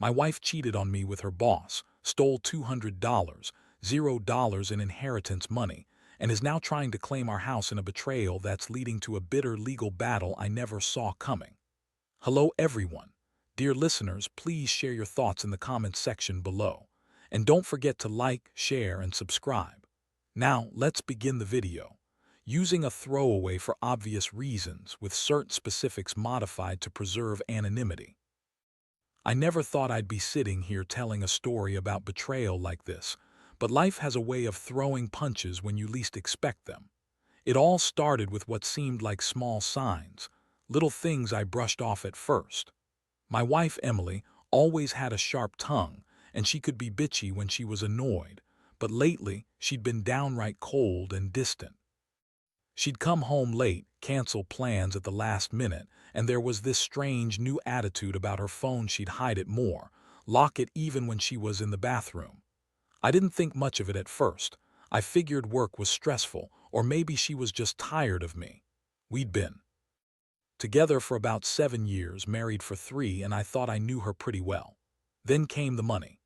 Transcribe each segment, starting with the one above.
My wife cheated on me with her boss, stole $200, $0 in inheritance money, and is now trying to claim our house in a betrayal that's leading to a bitter legal battle I never saw coming. Hello everyone. Dear listeners, please share your thoughts in the comments section below. And don't forget to like, share, and subscribe. Now, let's begin the video. Using a throwaway for obvious reasons, with certain specifics modified to preserve anonymity. I never thought I'd be sitting here telling a story about betrayal like this, but life has a way of throwing punches when you least expect them. It all started with what seemed like small signs, little things I brushed off at first. My wife, Emily, always had a sharp tongue, and she could be bitchy when she was annoyed, but lately she'd been downright cold and distant. She'd come home late, cancel plans at the last minute, and there was this strange new attitude about her phone. She'd hide it more, lock it even when she was in the bathroom. I didn't think much of it at first. I figured work was stressful, or maybe she was just tired of me. We'd been together for about 7 years, married for 3, and I thought I knew her pretty well. Then came the money.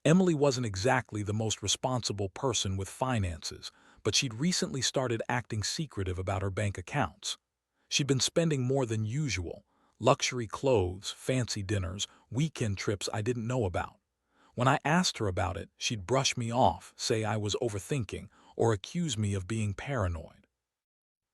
Emily wasn't exactly the most responsible person with finances, but she'd recently started acting secretive about her bank accounts. She'd been spending more than usual, luxury clothes, fancy dinners, weekend trips I didn't know about. When I asked her about it, she'd brush me off, say I was overthinking, or accuse me of being paranoid.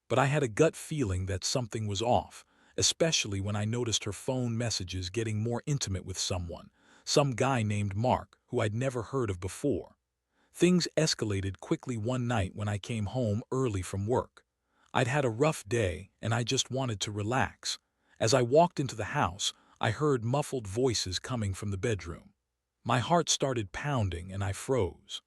But I had a gut feeling that something was off, especially when I noticed her phone messages getting more intimate with someone, some guy named Mark, who I'd never heard of before. Things escalated quickly one night when I came home early from work. I'd had a rough day, and I just wanted to relax. As I walked into the house, I heard muffled voices coming from the bedroom. My heart started pounding, and I froze.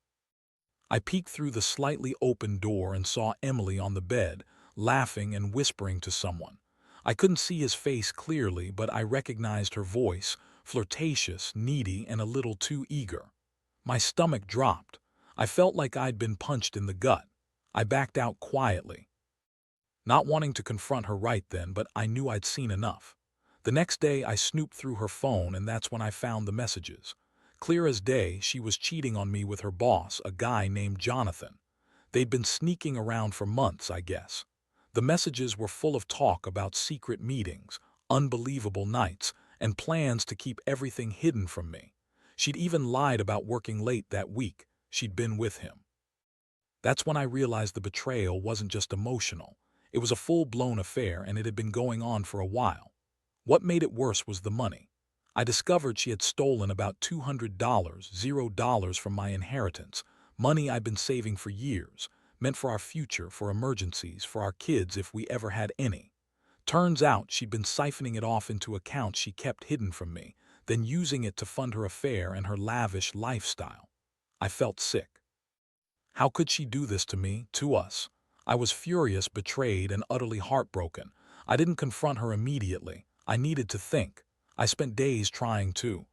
I peeked through the slightly open door and saw Emily on the bed, laughing and whispering to someone. I couldn't see his face clearly, but I recognized her voice, flirtatious, needy, and a little too eager. My stomach dropped. I felt like I'd been punched in the gut. I backed out quietly, not wanting to confront her right then, but I knew I'd seen enough. The next day, I snooped through her phone, and that's when I found the messages. Clear as day, she was cheating on me with her boss, a guy named Jonathan. They'd been sneaking around for months, I guess. The messages were full of talk about secret meetings, unbelievable nights, and plans to keep everything hidden from me. She'd even lied about working late that week she'd been with him. That's when I realized the betrayal wasn't just emotional. It was a full-blown affair, and it had been going on for a while. What made it worse was the money. I discovered she had stolen about $200, $0 from my inheritance, money I'd been saving for years, meant for our future, for emergencies, for our kids if we ever had any. Turns out she'd been siphoning it off into accounts she kept hidden from me, then using it to fund her affair and her lavish lifestyle. I felt sick. How could she do this to me, to us? I was furious, betrayed, and utterly heartbroken. I didn't confront her immediately. I needed to think. I spent days trying to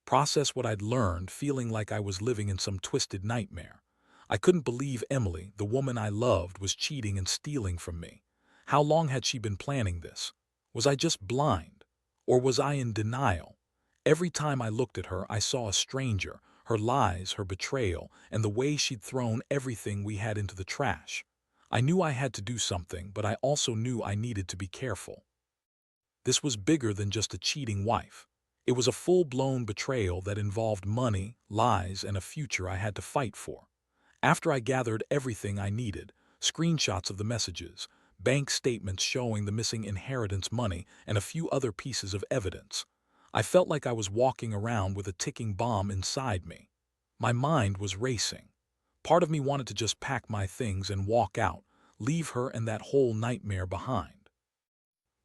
process what I'd learned, feeling like I was living in some twisted nightmare. I couldn't believe Emily, the woman I loved, was cheating and stealing from me. How long had she been planning this? Was I just blind? Or was I in denial? Every time I looked at her, I saw a stranger, her lies, her betrayal, and the way she'd thrown everything we had into the trash. I knew I had to do something, but I also knew I needed to be careful. This was bigger than just a cheating wife. It was a full-blown betrayal that involved money, lies, and a future I had to fight for. After I gathered everything I needed, screenshots of the messages, bank statements showing the missing inheritance money, and a few other pieces of evidence, I felt like I was walking around with a ticking bomb inside me. My mind was racing. Part of me wanted to just pack my things and walk out, leave her and that whole nightmare behind.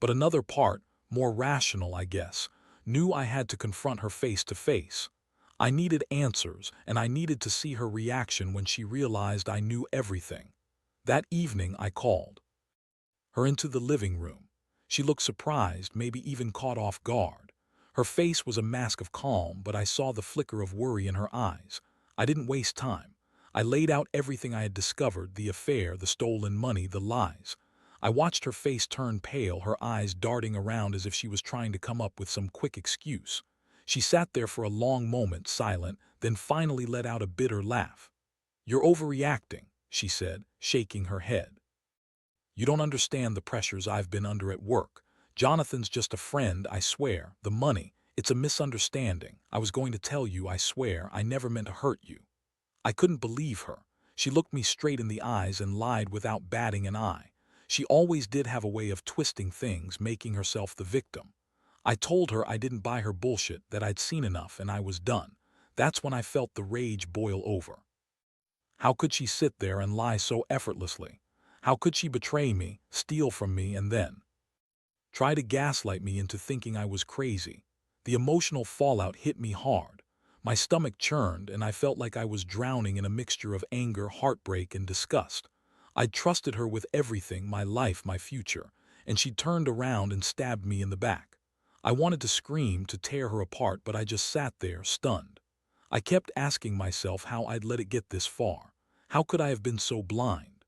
But another part, more rational I guess, knew I had to confront her face to face. I needed answers, and I needed to see her reaction when she realized I knew everything. That evening I called her into the living room. She looked surprised, maybe even caught off guard. Her face was a mask of calm, but I saw the flicker of worry in her eyes. I didn't waste time. I laid out everything I had discovered, the affair, the stolen money, the lies. I watched her face turn pale, her eyes darting around as if she was trying to come up with some quick excuse. She sat there for a long moment, silent, then finally let out a bitter laugh. "You're overreacting," she said, shaking her head. "You don't understand the pressures I've been under at work. Jonathan's just a friend, I swear. The money, it's a misunderstanding. I was going to tell you, I swear, I never meant to hurt you." I couldn't believe her. She looked me straight in the eyes and lied without batting an eye. She always did have a way of twisting things, making herself the victim. I told her I didn't buy her bullshit, that I'd seen enough and I was done. That's when I felt the rage boil over. How could she sit there and lie so effortlessly? How could she betray me, steal from me, and then try to gaslight me into thinking I was crazy? The emotional fallout hit me hard. My stomach churned and I felt like I was drowning in a mixture of anger, heartbreak, and disgust. I'd trusted her with everything, my life, my future, and she turned around and stabbed me in the back. I wanted to scream, to tear her apart, but I just sat there, stunned. I kept asking myself how I'd let it get this far. How could I have been so blind?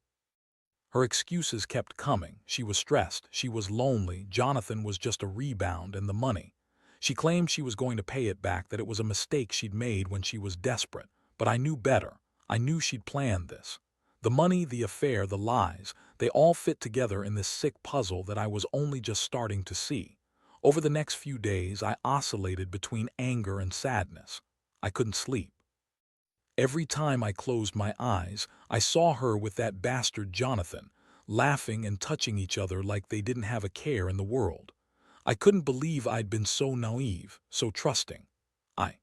Her excuses kept coming. She was stressed, she was lonely, Jonathan was just a rebound, and the money. She claimed she was going to pay it back, that it was a mistake she'd made when she was desperate. But I knew better. I knew she'd planned this. The money, the affair, the lies, they all fit together in this sick puzzle that I was only just starting to see. Over the next few days, I oscillated between anger and sadness. I couldn't sleep. Every time I closed my eyes, I saw her with that bastard Jonathan, laughing and touching each other like they didn't have a care in the world. I couldn't believe I'd been so naive, so trusting. I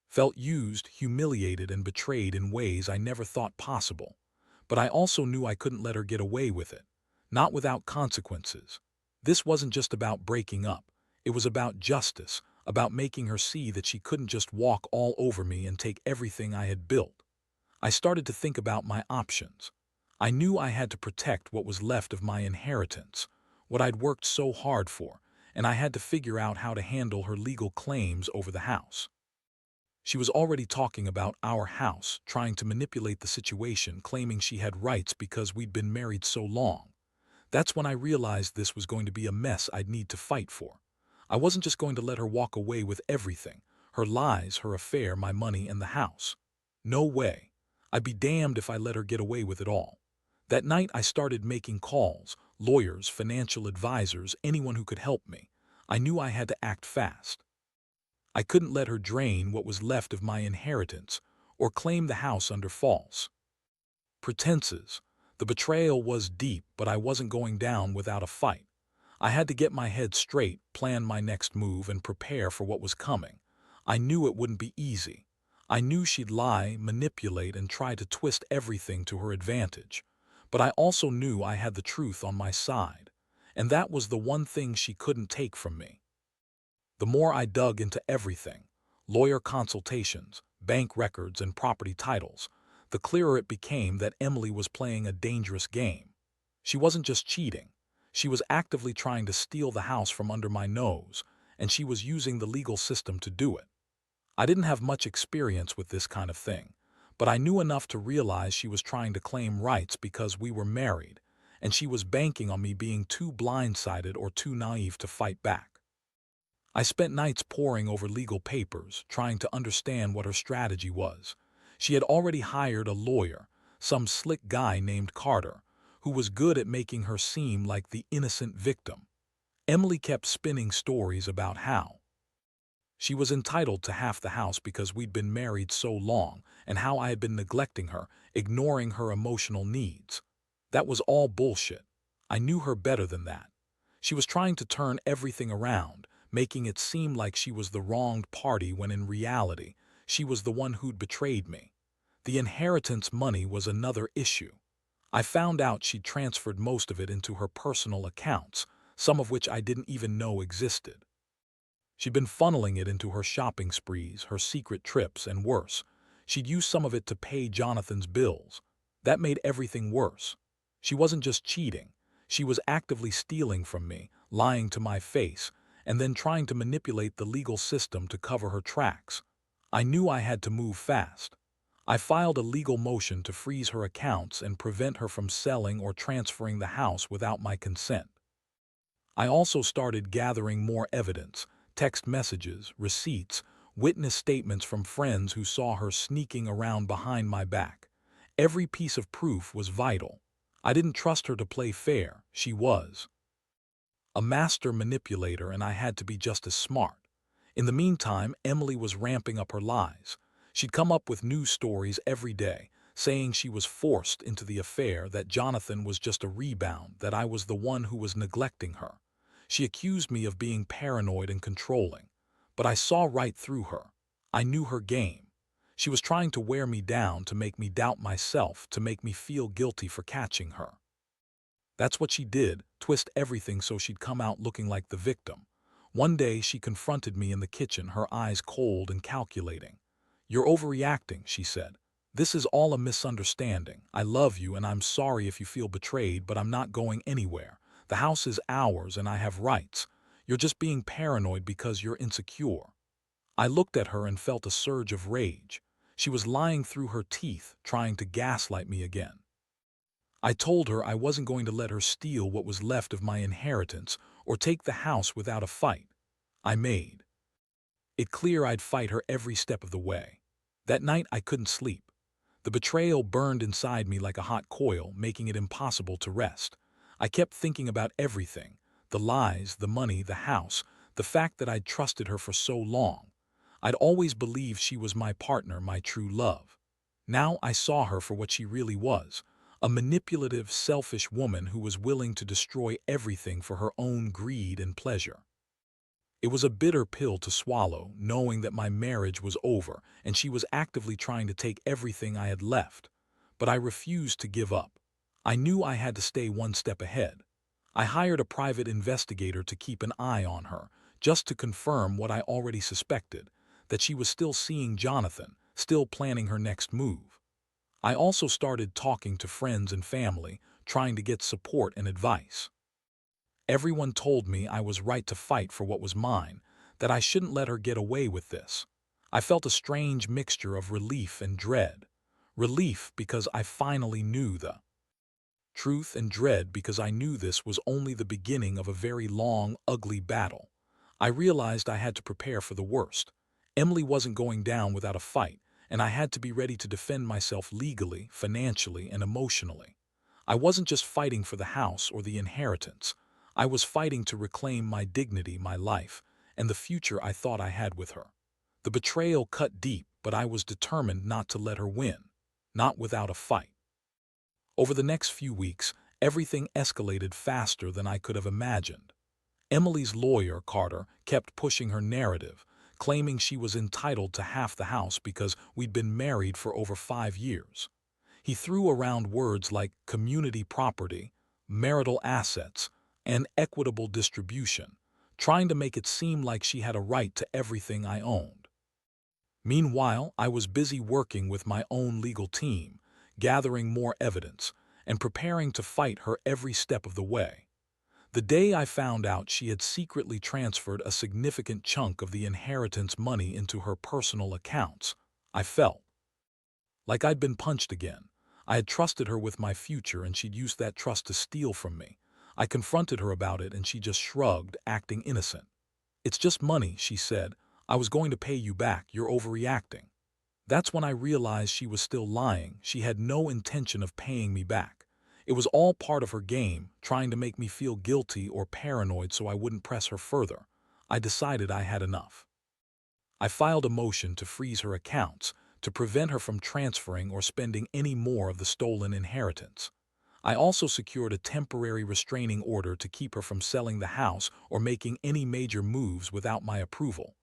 felt used, humiliated, and betrayed in ways I never thought possible. But I also knew I couldn't let her get away with it, not without consequences. This wasn't just about breaking up. It was about justice, about making her see that she couldn't just walk all over me and take everything I had built. I started to think about my options. I knew I had to protect what was left of my inheritance, what I'd worked so hard for, and I had to figure out how to handle her legal claims over the house. She was already talking about our house, trying to manipulate the situation, claiming she had rights because we'd been married so long. That's when I realized this was going to be a mess I'd need to fight for. I wasn't just going to let her walk away with everything, her lies, her affair, my money, and the house. No way. I'd be damned if I let her get away with it all. That night I started making calls, lawyers, financial advisors, anyone who could help me. I knew I had to act fast. I couldn't let her drain what was left of my inheritance or claim the house under false pretenses. The betrayal was deep, but I wasn't going down without a fight. I had to get my head straight, plan my next move, and prepare for what was coming. I knew it wouldn't be easy. I knew she'd lie, manipulate, and try to twist everything to her advantage. But I also knew I had the truth on my side, and that was the one thing she couldn't take from me. The more I dug into everything, lawyer consultations, bank records, and property titles, the clearer it became that Emily was playing a dangerous game. She wasn't just cheating. She was actively trying to steal the house from under my nose, and she was using the legal system to do it. I didn't have much experience with this kind of thing, but I knew enough to realize she was trying to claim rights because we were married, and she was banking on me being too blindsided or too naive to fight back. I spent nights poring over legal papers, trying to understand what her strategy was. She had already hired a lawyer, some slick guy named Carter, who was good at making her seem like the innocent victim. Emily kept spinning stories about how she was entitled to half the house because we'd been married so long, and how I had been neglecting her, ignoring her emotional needs. That was all bullshit. I knew her better than that. She was trying to turn everything around, making it seem like she was the wronged party when in reality, she was the one who'd betrayed me. The inheritance money was another issue. I found out she'd transferred most of it into her personal accounts, some of which I didn't even know existed. She'd been funneling it into her shopping sprees, her secret trips, and worse, she'd used some of it to pay Jonathan's bills. That made everything worse. She wasn't just cheating. She was actively stealing from me, lying to my face, and then trying to manipulate the legal system to cover her tracks. I knew I had to move fast. I filed a legal motion to freeze her accounts and prevent her from selling or transferring the house without my consent. I also started gathering more evidence, text messages, receipts, witness statements from friends who saw her sneaking around behind my back. Every piece of proof was vital. I didn't trust her to play fair. She was a master manipulator, and I had to be just as smart. In the meantime, Emily was ramping up her lies. She'd come up with new stories every day, saying she was forced into the affair, that Jonathan was just a rebound, that I was the one who was neglecting her. She accused me of being paranoid and controlling. But I saw right through her. I knew her game. She was trying to wear me down, to make me doubt myself, to make me feel guilty for catching her. That's what she did, twist everything so she'd come out looking like the victim. One day she confronted me in the kitchen, her eyes cold and calculating. "You're overreacting," she said. "This is all a misunderstanding. I love you and I'm sorry if you feel betrayed, but I'm not going anywhere. The house is ours and I have rights. You're just being paranoid because you're insecure." I looked at her and felt a surge of rage. She was lying through her teeth, trying to gaslight me again. I told her I wasn't going to let her steal what was left of my inheritance or take the house without a fight. I made it clear I'd fight her every step of the way. That night I couldn't sleep. The betrayal burned inside me like a hot coil, making it impossible to rest. I kept thinking about everything: the lies, the money, the house, the fact that I'd trusted her for so long. I'd always believed she was my partner, my true love. Now I saw her for what she really was: a manipulative, selfish woman who was willing to destroy everything for her own greed and pleasure. It was a bitter pill to swallow, knowing that my marriage was over and she was actively trying to take everything I had left. But I refused to give up. I knew I had to stay one step ahead. I hired a private investigator to keep an eye on her, just to confirm what I already suspected: that she was still seeing Jonathan, still planning her next move. I also started talking to friends and family, trying to get support and advice. Everyone told me I was right to fight for what was mine, that I shouldn't let her get away with this. I felt a strange mixture of relief and dread. Relief because I finally knew the truth, and dread because I knew this was only the beginning of a very long, ugly battle. I realized I had to prepare for the worst. Emily wasn't going down without a fight, and I had to be ready to defend myself legally, financially, and emotionally. I wasn't just fighting for the house or the inheritance. I was fighting to reclaim my dignity, my life, and the future I thought I had with her. The betrayal cut deep, but I was determined not to let her win. Not without a fight. Over the next few weeks, everything escalated faster than I could have imagined. Emily's lawyer, Carter, kept pushing her narrative, claiming she was entitled to half the house because we'd been married for over 5 years. He threw around words like community property, marital assets, and equitable distribution, trying to make it seem like she had a right to everything I owned. Meanwhile, I was busy working with my own legal team, gathering more evidence, and preparing to fight her every step of the way. The day I found out she had secretly transferred a significant chunk of the inheritance money into her personal accounts, I felt like I'd been punched again. I had trusted her with my future, and she'd used that trust to steal from me. I confronted her about it, and she just shrugged, acting innocent. "It's just money," she said. "I was going to pay you back. You're overreacting." That's when I realized she was still lying. She had no intention of paying me back. It was all part of her game, trying to make me feel guilty or paranoid so I wouldn't press her further. I decided I had enough. I filed a motion to freeze her accounts, to prevent her from transferring or spending any more of the stolen inheritance. I also secured a temporary restraining order to keep her from selling the house or making any major moves without my approval.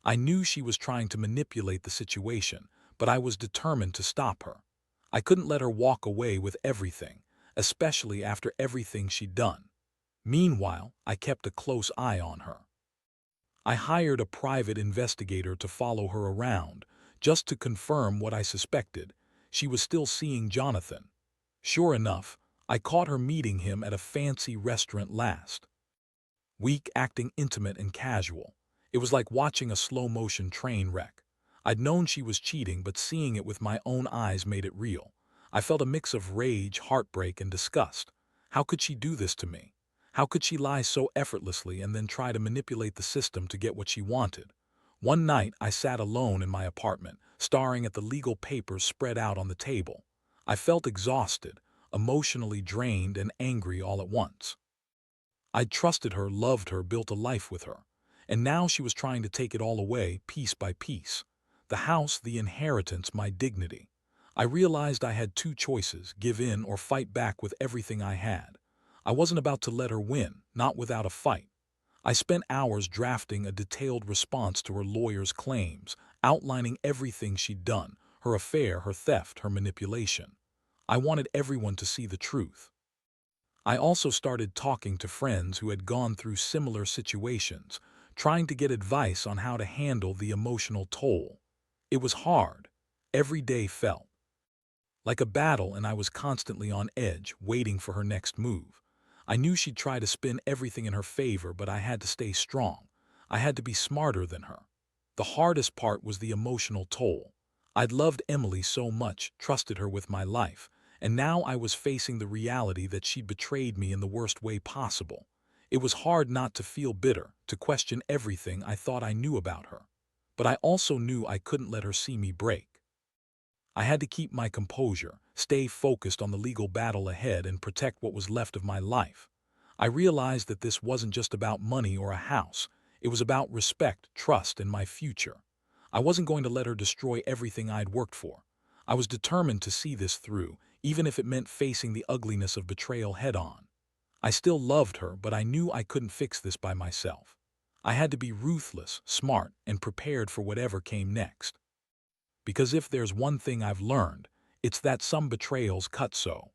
I knew she was trying to manipulate the situation, but I was determined to stop her. I couldn't let her walk away with everything, especially after everything she'd done. Meanwhile, I kept a close eye on her. I hired a private investigator to follow her around, just to confirm what I suspected: she was still seeing Jonathan. Sure enough, I caught her meeting him at a fancy restaurant last week, acting intimate and casual. It was like watching a slow-motion train wreck. I'd known she was cheating, but seeing it with my own eyes made it real. I felt a mix of rage, heartbreak, and disgust. How could she do this to me? How could she lie so effortlessly and then try to manipulate the system to get what she wanted? One night, I sat alone in my apartment, staring at the legal papers spread out on the table. I felt exhausted, emotionally drained and angry all at once. I'd trusted her, loved her, built a life with her. And now she was trying to take it all away, piece by piece. The house, the inheritance, my dignity. I realized I had two choices: give in or fight back with everything I had. I wasn't about to let her win, not without a fight. I spent hours drafting a detailed response to her lawyer's claims, outlining everything she'd done: her affair, her theft, her manipulation. I wanted everyone to see the truth. I also started talking to friends who had gone through similar situations, trying to get advice on how to handle the emotional toll. It was hard. Every day felt like a battle, and I was constantly on edge, waiting for her next move. I knew she'd try to spin everything in her favor, but I had to stay strong. I had to be smarter than her. The hardest part was the emotional toll. I'd loved Emily so much, trusted her with my life, and now I was facing the reality that she'd betrayed me in the worst way possible. It was hard not to feel bitter, to question everything I thought I knew about her. But I also knew I couldn't let her see me break. I had to keep my composure, stay focused on the legal battle ahead, and protect what was left of my life. I realized that this wasn't just about money or a house. It was about respect, trust, and my future. I wasn't going to let her destroy everything I'd worked for. I was determined to see this through, even if it meant facing the ugliness of betrayal head-on. I still loved her, but I knew I couldn't fix this by myself. I had to be ruthless, smart, and prepared for whatever came next. Because if there's one thing I've learned, it's that some betrayals cut so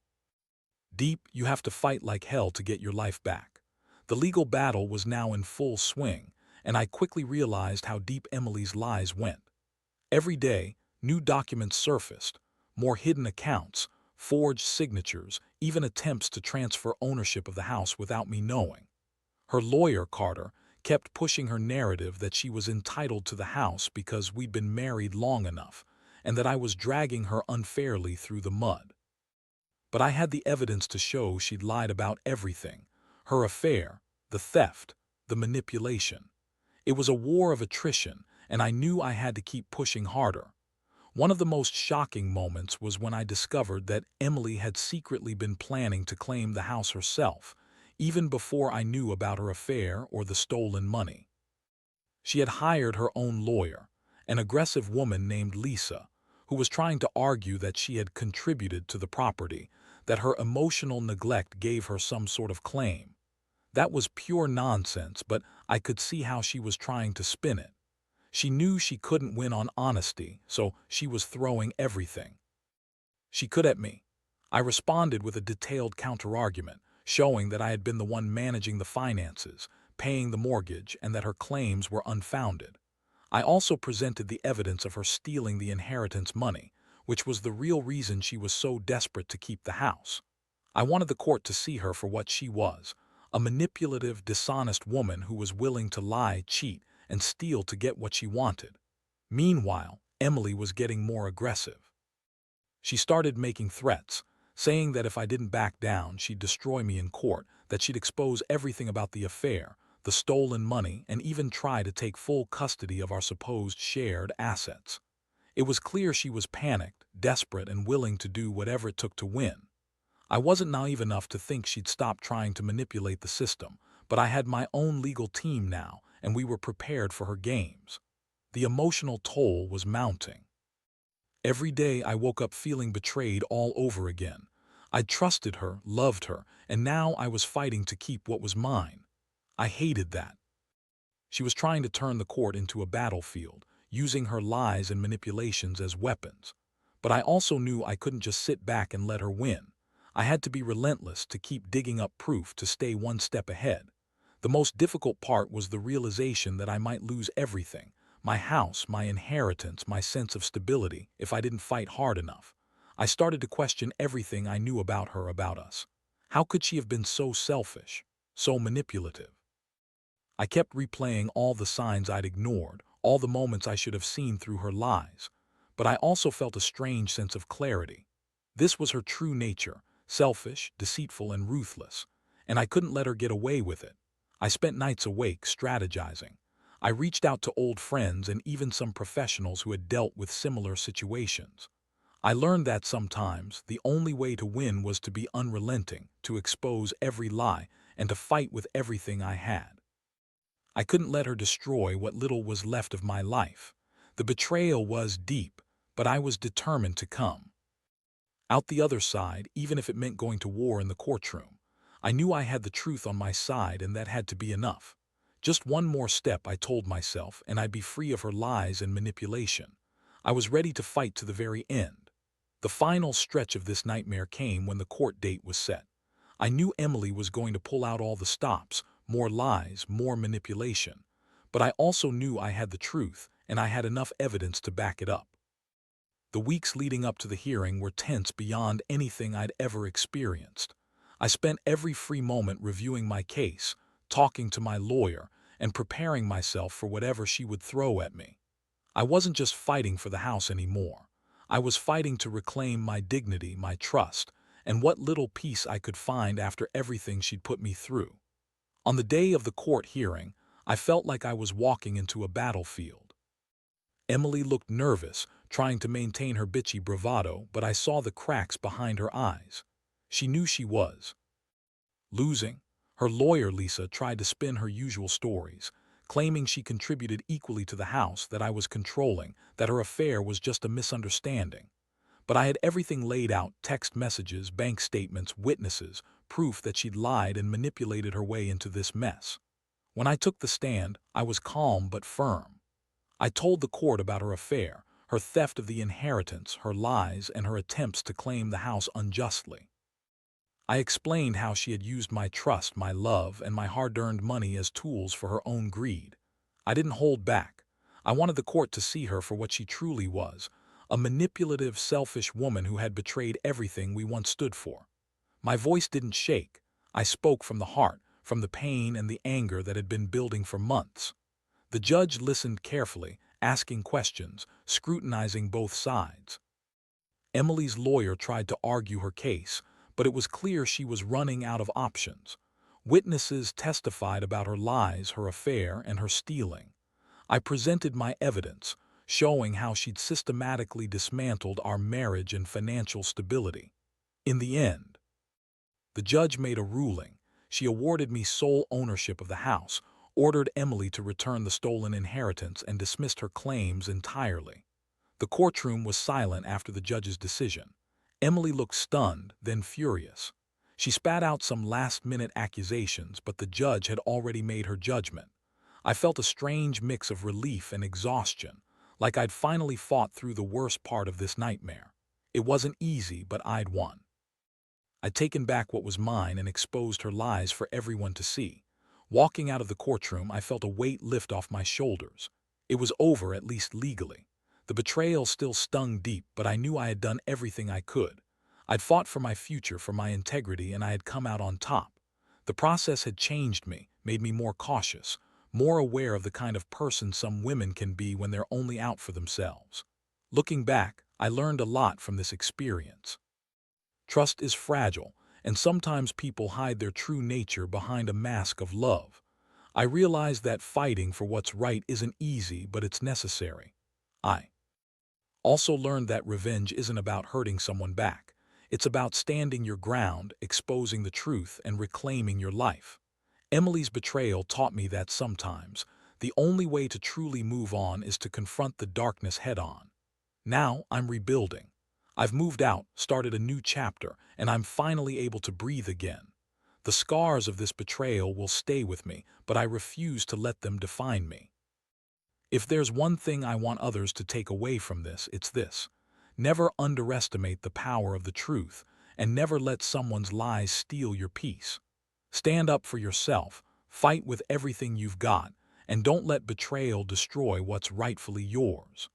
deep you have to fight like hell to get your life back. The legal battle was now in full swing, and I quickly realized how deep Emily's lies went. Every day, new documents surfaced, more hidden accounts, forged signatures, even attempts to transfer ownership of the house without me knowing. Her lawyer, Carter, kept pushing her narrative that she was entitled to the house because we'd been married long enough, and that I was dragging her unfairly through the mud. But I had the evidence to show she'd lied about everything: her affair, the theft, the manipulation. It was a war of attrition, and I knew I had to keep pushing harder. One of the most shocking moments was when I discovered that Emily had secretly been planning to claim the house herself, even before I knew about her affair or the stolen money. She had hired her own lawyer, an aggressive woman named Lisa, who was trying to argue that she had contributed to the property, that her emotional neglect gave her some sort of claim. That was pure nonsense, but I could see how she was trying to spin it. She knew she couldn't win on honesty, so she was throwing everything she could at me. I responded with a detailed counterargument, showing that I had been the one managing the finances, paying the mortgage, and that her claims were unfounded. I also presented the evidence of her stealing the inheritance money, which was the real reason she was so desperate to keep the house. I wanted the court to see her for what she was: a manipulative, dishonest woman who was willing to lie, cheat, and steal to get what she wanted. Meanwhile, Emily was getting more aggressive. She started making threats, saying that if I didn't back down, she'd destroy me in court, that she'd expose everything about the affair, the stolen money, and even try to take full custody of our supposed shared assets. It was clear she was panicked, desperate, and willing to do whatever it took to win. I wasn't naive enough to think she'd stop trying to manipulate the system, but I had my own legal team now, and we were prepared for her games. The emotional toll was mounting. Every day I woke up feeling betrayed all over again. I'd trusted her, loved her, and now I was fighting to keep what was mine. I hated that. She was trying to turn the court into a battlefield, using her lies and manipulations as weapons. But I also knew I couldn't just sit back and let her win. I had to be relentless, to keep digging up proof, to stay one step ahead. The most difficult part was the realization that I might lose everything: my house, my inheritance, my sense of stability, if I didn't fight hard enough. I started to question everything I knew about her, about us. How could she have been so selfish, so manipulative? I kept replaying all the signs I'd ignored, all the moments I should have seen through her lies. But I also felt a strange sense of clarity. This was her true nature: selfish, deceitful, and ruthless. and I couldn't let her get away with it. I spent nights awake strategizing. I reached out to old friends and even some professionals who had dealt with similar situations. I learned that sometimes the only way to win was to be unrelenting, to expose every lie, and to fight with everything I had. I couldn't let her destroy what little was left of my life. The betrayal was deep, but I was determined to come out the other side, even if it meant going to war in the courtroom. I knew I had the truth on my side, and that had to be enough. Just one more step, I told myself, and I'd be free of her lies and manipulation. I was ready to fight to the very end. The final stretch of this nightmare came when the court date was set. I knew Emily was going to pull out all the stops, more lies, more manipulation. But I also knew I had the truth, and I had enough evidence to back it up. The weeks leading up to the hearing were tense beyond anything I'd ever experienced. I spent every free moment reviewing my case, talking to my lawyer, and preparing myself for whatever she would throw at me. I wasn't just fighting for the house anymore. I was fighting to reclaim my dignity, my trust, and what little peace I could find after everything she'd put me through. On the day of the court hearing, I felt like I was walking into a battlefield. Emily looked nervous, trying to maintain her bitchy bravado, but I saw the cracks behind her eyes. She knew she was losing. Her lawyer, Lisa, tried to spin her usual stories, claiming she contributed equally to the house, that I was controlling, that her affair was just a misunderstanding. But I had everything laid out: text messages, bank statements, witnesses, proof that she'd lied and manipulated her way into this mess. When I took the stand, I was calm but firm. I told the court about her affair, her theft of the inheritance, her lies, and her attempts to claim the house unjustly. I explained how she had used my trust, my love, and my hard-earned money as tools for her own greed. I didn't hold back. I wanted the court to see her for what she truly was: a manipulative, selfish woman who had betrayed everything we once stood for. My voice didn't shake. I spoke from the heart, from the pain and the anger that had been building for months. The judge listened carefully, asking questions, scrutinizing both sides. Emily's lawyer tried to argue her case, but it was clear she was running out of options. Witnesses testified about her lies, her affair, and her stealing. I presented my evidence, showing how she'd systematically dismantled our marriage and financial stability. In the end, the judge made a ruling. She awarded me sole ownership of the house, ordered Emily to return the stolen inheritance, and dismissed her claims entirely. The courtroom was silent after the judge's decision. Emily looked stunned, then furious. She spat out some last-minute accusations, but the judge had already made her judgment. I felt a strange mix of relief and exhaustion, like I'd finally fought through the worst part of this nightmare. It wasn't easy, but I'd won. I'd taken back what was mine and exposed her lies for everyone to see. Walking out of the courtroom, I felt a weight lift off my shoulders. It was over, at least legally. The betrayal still stung deep, but I knew I had done everything I could. I'd fought for my future, for my integrity, and I had come out on top. The process had changed me, made me more cautious, more aware of the kind of person some women can be when they're only out for themselves. Looking back, I learned a lot from this experience. Trust is fragile, and sometimes people hide their true nature behind a mask of love. I realized that fighting for what's right isn't easy, but it's necessary. I also learned that revenge isn't about hurting someone back. It's about standing your ground, exposing the truth, and reclaiming your life. Emily's betrayal taught me that sometimes the only way to truly move on is to confront the darkness head-on. Now I'm rebuilding. I've moved out, started a new chapter, and I'm finally able to breathe again. The scars of this betrayal will stay with me, but I refuse to let them define me. If there's one thing I want others to take away from this, it's this: never underestimate the power of the truth, and never let someone's lies steal your peace. Stand up for yourself, fight with everything you've got, and don't let betrayal destroy what's rightfully yours.